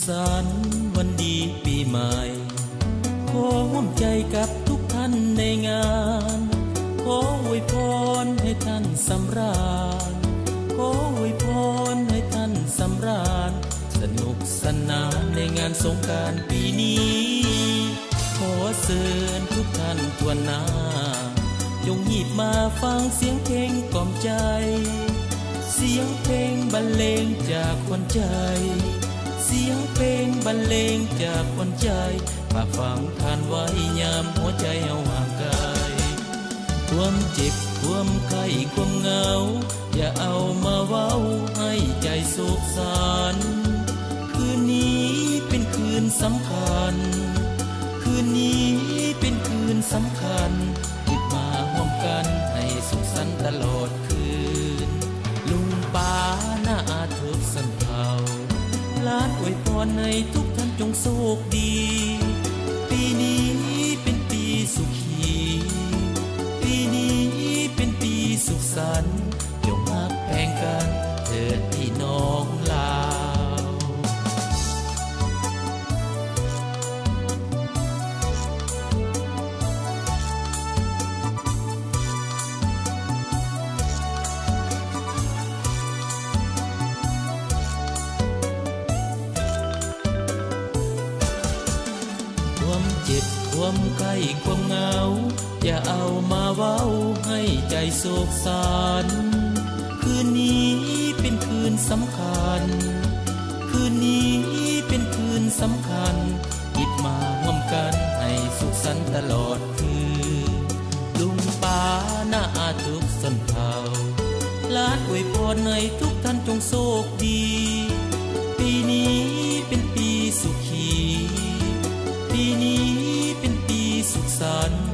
สันต์วันดีปีใหม่ขอร่วมใจกับทุกท่านในงานขออวยพรให้ท่านสำราญขออวยพรให้ท่านสำราญสนุกสนานในงานสงกรานต์ปีนี้ขอเชิญทุกท่านทั่วหน้าจงหยิบมาฟังเสียงเพลงกล่อมใจเสียงเพลงบรรเลงจากคนใจเสียงเพลงบรรเลงจากคนใจฝากฟังทานไว้ยามหัวใจเอาห่างไกลความเจ็บความไข้ความเหงาอย่าเอามาเว้าให้ใจโศกสันคืนนี้เป็นคืนสำคัญคืนนี้เป็นคืนสำคัญหยิบมาร่วมกันให้สุขสันต์ตลอดคืนลุงป้าหน้าอาทุกสันเทาหลานอวยพรให้ทุกท่านจงโชคดีปีนี้เป็นปีสุขีปีนี้เป็นปีสุขสันต์จงรักแพงกันเถิดพี่น้องลาวความเจ็บความไข้ความเหงาอย่าเอามาเว้าให้ใจโศกสันคืนนี้เป็นคืนสำคัญคืนนี้เป็นคืนสำคัญหยิบมาร่วมกันให้สุขสันต์ตลอดคืนลุงป้าหน้าอาทุกสันเทาหลานอวยพรให้ทุกท่านจงโชคดีปีนี้เป็นปีสุขีปีนี้เป็นปีสุขสันต์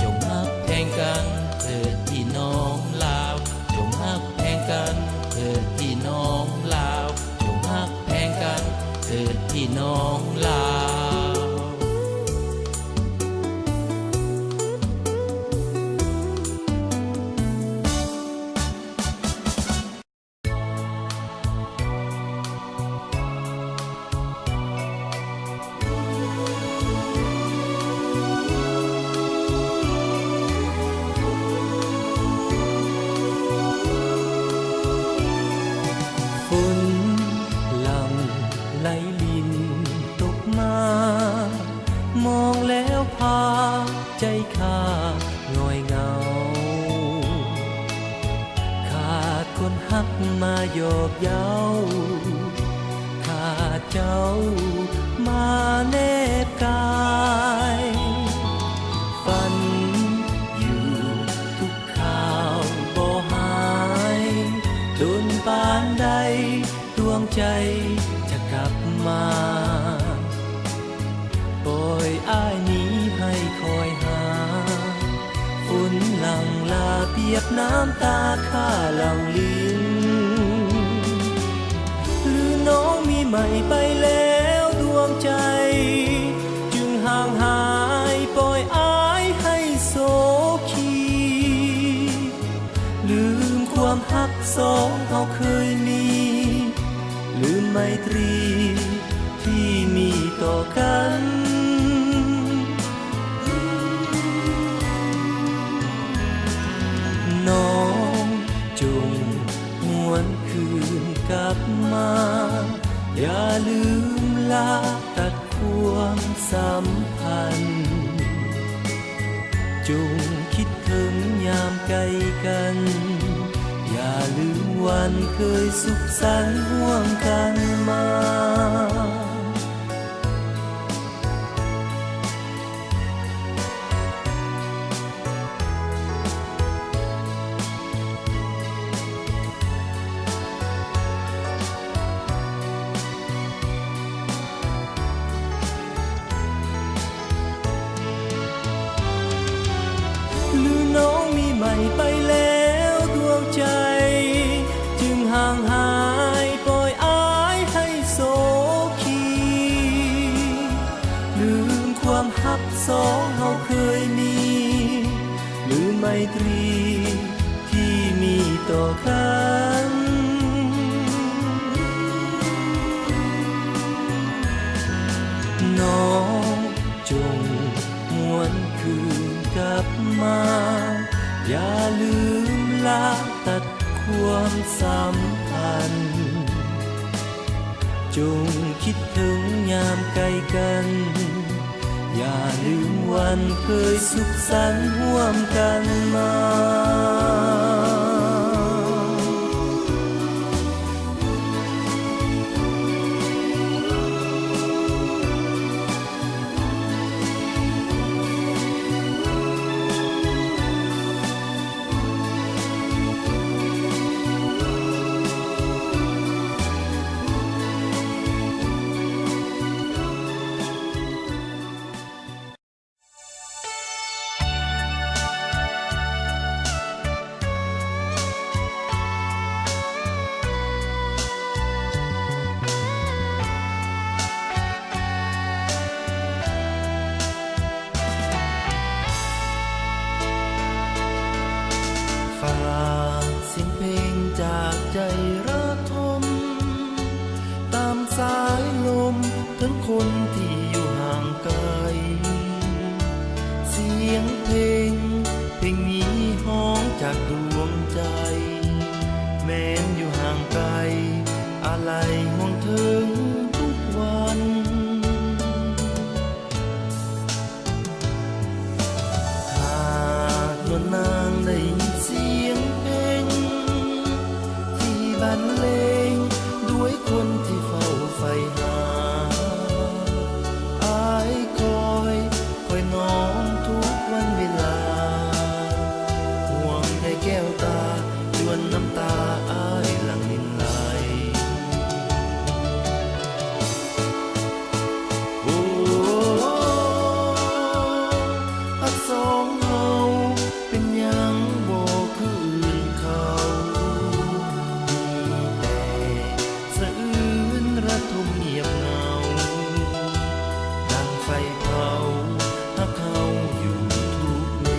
จงรักแพงกันเถิดพี่น้องลาวจงรักแพงกันเถิดพี่น้องลาวจงรักแพงกันเถิดพี่น้องลาวไหลลินตกมามองแล้วพาใจข้าง่อยเหงาขาดคนฮักมาโยกเย้าขาดเจ้ามาแนบกายฝันอยู่ทุกข่าวบ่หายโดนปานใดดวงใจกลับมาปล่อยอ้ายนี้ให้คอยหาฝนหลั่งลาเปียกน้ำตาข้าหลั่งลิ้นหรือน้องมีใหม่ไปแล้วดวงใจจึงห่างหายปล่อยอ้ายให้โศกีลืมความฮักสองเราเคยมีลืมไมตรีที่มีต่อกันน้องจงหวนคืนกลับมาอย่าลืมลาตัดความสัมพันธ์จงคิดถึงยามไกลกันอย่าลืมวันเคยสุขสันต์ร่วมกันมาหรือน้องมีใหม่ไปแล้วดวงใจจึงห่างหายปล่อยอ้ายให้โศกีลืมความฮักสองเราเคยมีลืมไมตรีที่มีต่อกัน น าตัดความสัมพันธ์จงคิดถึงยามไกลกัน อย่าลืมวันเคยสุขสันต์ร่วมกันมาฝากเสียงเพลงจากใจระทมตามสายลมถึงคนที่อยู่ห่างไกลเสียงเพลงนี้ห้องจากดวงใจแม้นอยู่ห่างไกลอะไรห่วงถึงทุกวันหากนวลนางได้ยินเสียงเพลงที่บรรเลงด้วยคนที่เฝ้าใฝ่หาอายคอยน้องทุกวันเวลาห่วงในแก้วตาจวนน้ำตาอายหลั่งลินไหลโอ้ฮักสองเฮาเป็นหยังบ่คืออื่นเขามีแต่สะอื้นระทมเงียบเหงาดังไฟเผาฮักเขาอยู่ทุกเว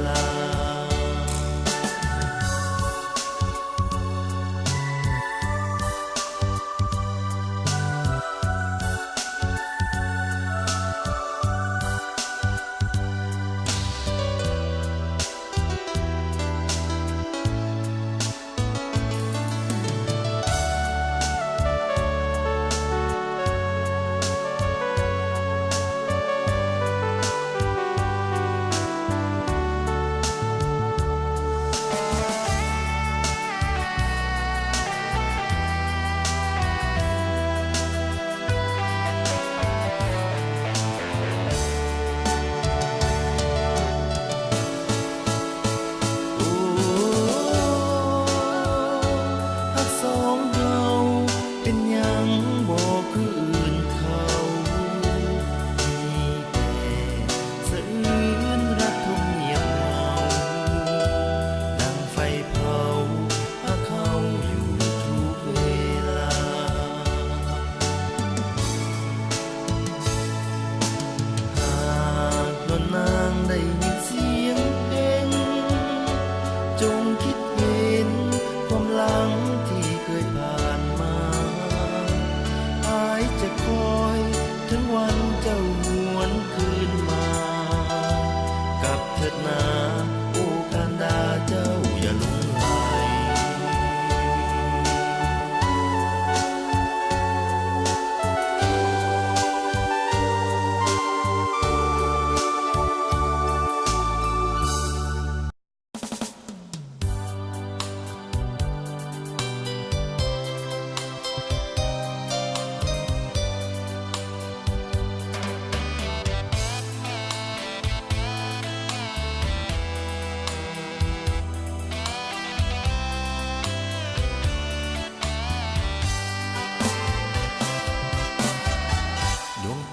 ลา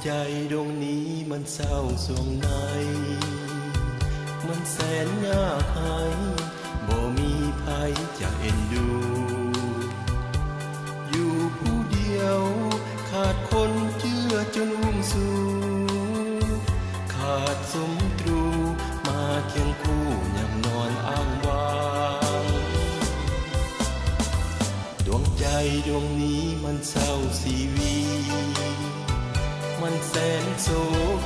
ใจดวงนี้มันเศร้าสวงในมันแสนยากหายบ่มีภัยจะเอ็นดูอยู่ผู้เดียวขาดคนเชื่อจนอุ้มสู่ขาดสมตรูมาเคียงคู่ยังนอนอ้างว้างดวงใจดวงนี้มันเศร้าสีวีมันแสนโศ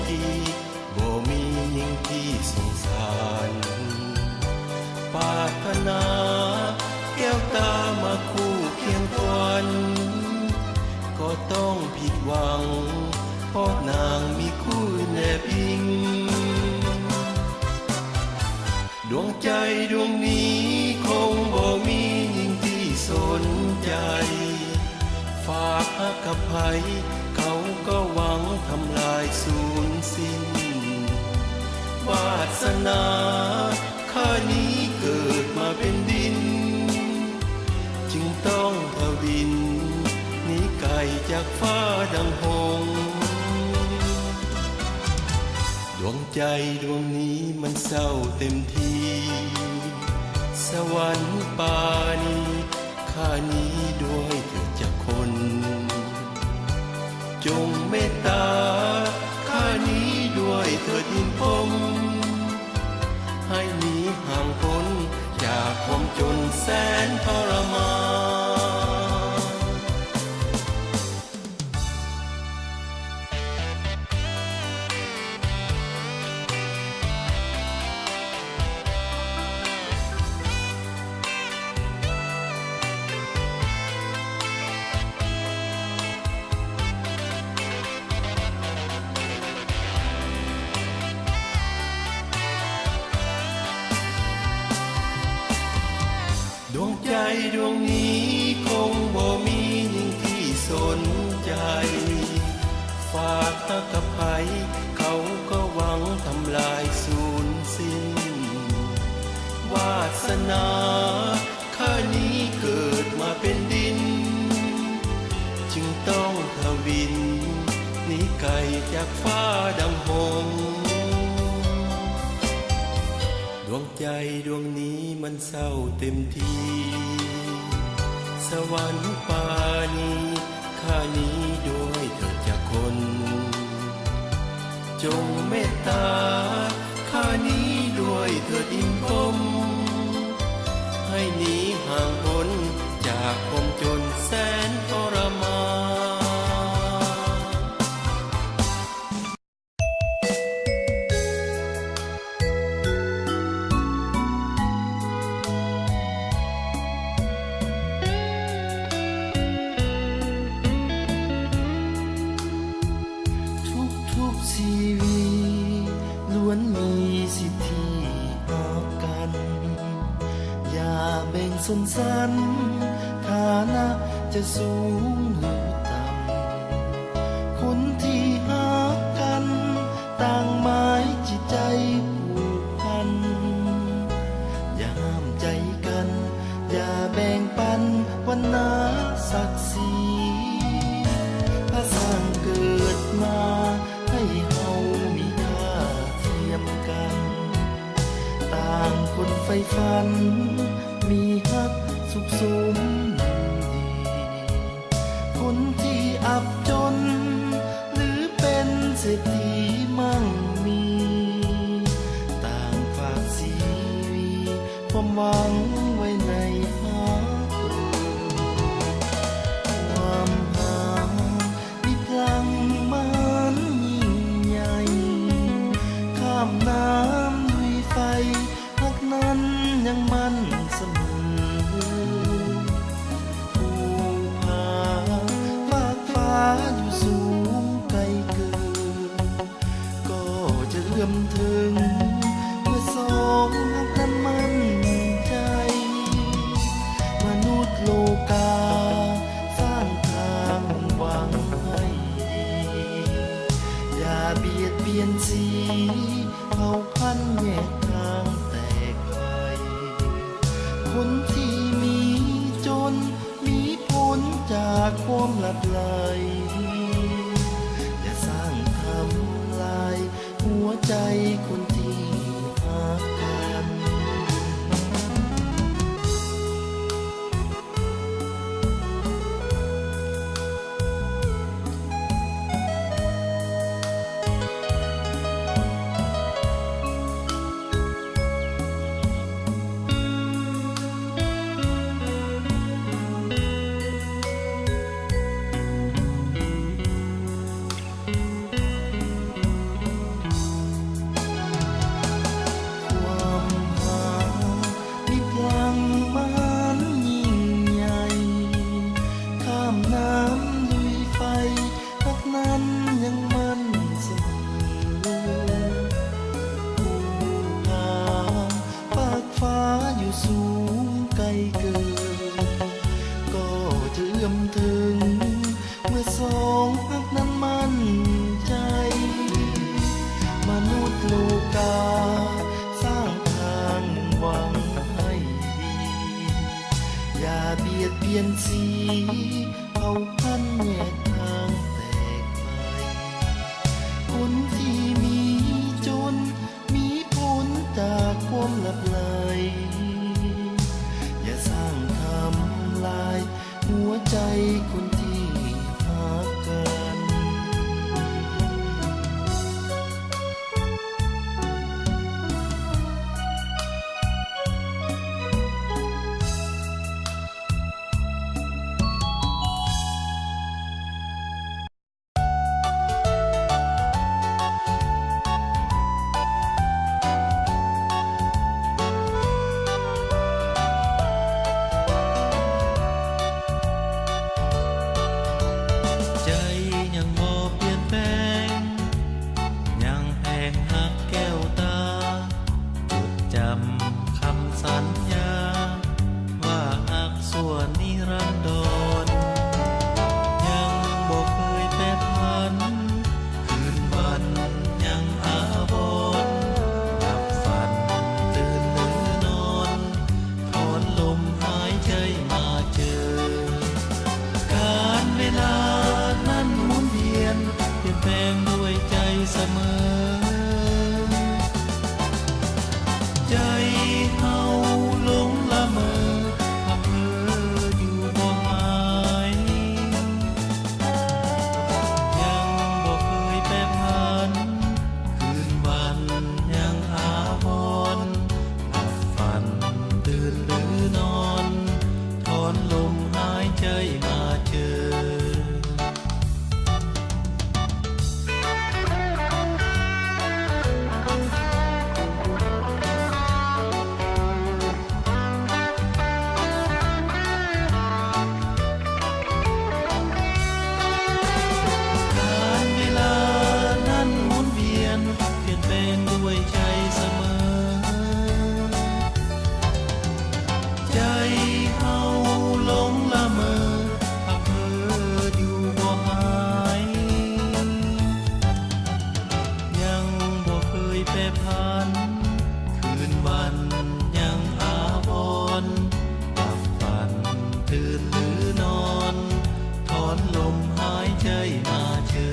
กีบ่มียิ่งที่สงสาร ปรารถนาแก้วตามาคู่เคียงควันก็ต้องผิดหวังเพราะนางมีคู่แนบอิงดวงใจดวงนี้คงบ่มีหญิงที่สนใจฝากหักกับไผเขาก็หวังทำลายสูญสิ้นวาสนาข้านี้เกิดมาเป็นดินจึงต้องทวินหนีไกลจากฟ้าดังหงส์ดวงใจดวงนี้มันเศร้าเต็มทีสวรรค์ปานีข้านี้ด้วยเถิดจากคนจงเมตตาข้านี้ด้วยเถิดยินพงให้หนีห่างพ้นจากความจนแสนทรมานดวงใจดวงนี้คงบ่มีหญิงที่สนใจฝากหักกับไผเขาก็หวังทำลายสูญสิ้นวาสนาข้านี้เกิดมาเป็นดินจึงต้องทวินหนีไกลจากฟ้าดังหงส์ดวงใจดวงนี้มันเศร้าเต็มทีสวรรค์ปานีข้านี้ด้วยเถิดจากคนจงเมตตาข้านี้ด้วยเถิดอินพรหมให้หนีห่างพ้นจากความจนแสนทรมานทุกชีวิตล้วนมีสิทธิหากัน อย่าแบ่งชนชั้นฐานะจะสูงหรือต่ำคนที่หากันต่างหมายจิตใจผูกพันอย่าห้ามใจกันอย่าแบ่งปันวันนาศักดิ์ศรีพระสร้างเกิดมาให้เฮามีค่าเทียมกันต่างคนใฝ่ฝันมีฮักสุขสมดีคนที่อับจนหรือเป็นเศรษฐีมั่งมีต่างฝากชีวิตความหวังไว้ในฮักความหามีพลังมันยิ่งใหญ่ข้ามน้ำลุยไฟฮักนั้นยังมั่นเสมอภูผาฟากฟ้าอยู่สูงไกลเกินก็จะเอื้อมถึงเมื่อสองฮักนั้นมั่นใจมนุษย์โลกาสร้างทางหวังให้ดีอย่าเบียดเบียนสีเผ่าพันธุ์แยกทางแตกไปคนที่มีจนมีผลจากความหลับไหลอย่าสร้างทำลายหัวใจคนที่หากัน ด มื่อสองพักนั้นมั่นใจมนุษย์โลกาสร้างทางหวังให้ดีอย่าเบียดเบียนสีเผ่าพันธุ์แยกทางแตกไปคนที่มีจนมีผลจากความหลับไหลอย่าสร้างทำลายหัวใจคนที่รักกัน ใจยังบ่เปลี่ยนแปลงยังแพงหักแก้วตาจดจำคำสัญญาว่าหักส่วนนิรันดรยังบ่เคยแปรผันคืนวันยังอาบอนหลับฝันตื่นหรือนอนถอนลมหายใจมาเจอการเวลานั้นหมุนเวียนเปลี่ยนแปลงด้วยใจเสมอใจเฮาหลงละเมอพักเพ้ออยู่บ่หายยังบ่เคยแปรผันคืนวันยังอาภรณ์หลับฝันตื่นหรือนอนถอนลมหายใจมาเจอ การเวลานั้นหมุนเวียนเปลี่ยนแปลงด้วยใจเสมอใจเฮาหลงละเมอพักเพ้ออยู่บ่หายยังบ่เคยแปรผันคืนวันยังอาภรณ์หลับฝันตื่นหรือนอนถอนลมหายใจมาเจอ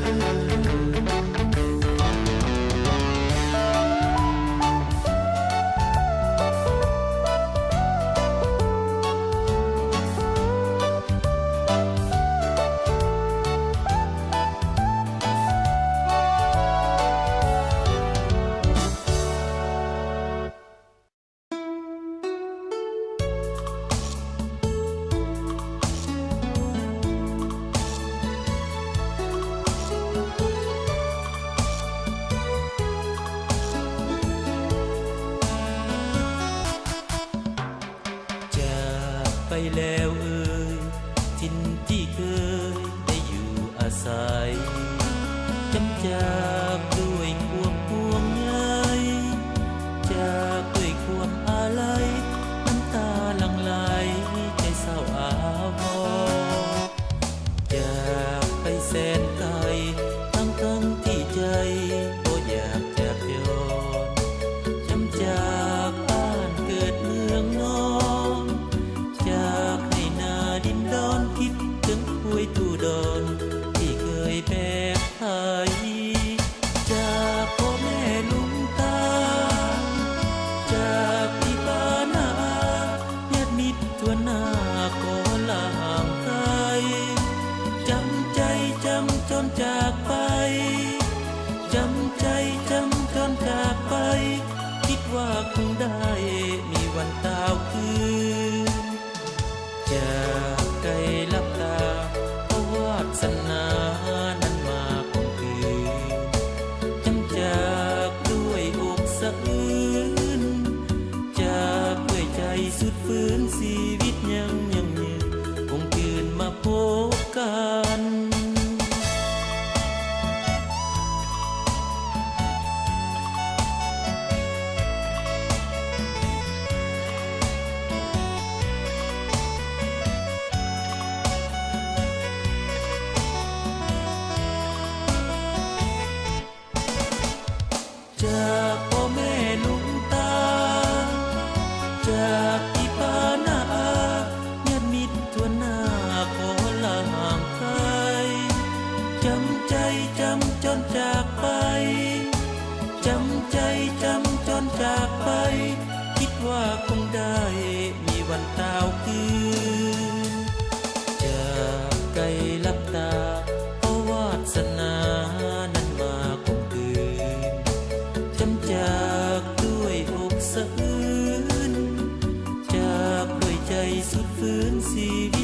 จากไปแล้วเอ่ยทินที่เคยได้อยู่อาศัยจำจากด้วยความห่วงใยจากด้วยความอาลัยน้ำตาหลั่งไหลใจเศร้าอาวรณ์จากไปแสนไกลทั้งที่ใจบ่อยากจากย้อนจำจากบ้านเกิดเมืองนอนจากให้นาดินดอนคิดถึงห้วยตูดอนที่เคยแบกไทย สุดฝืนชีวิต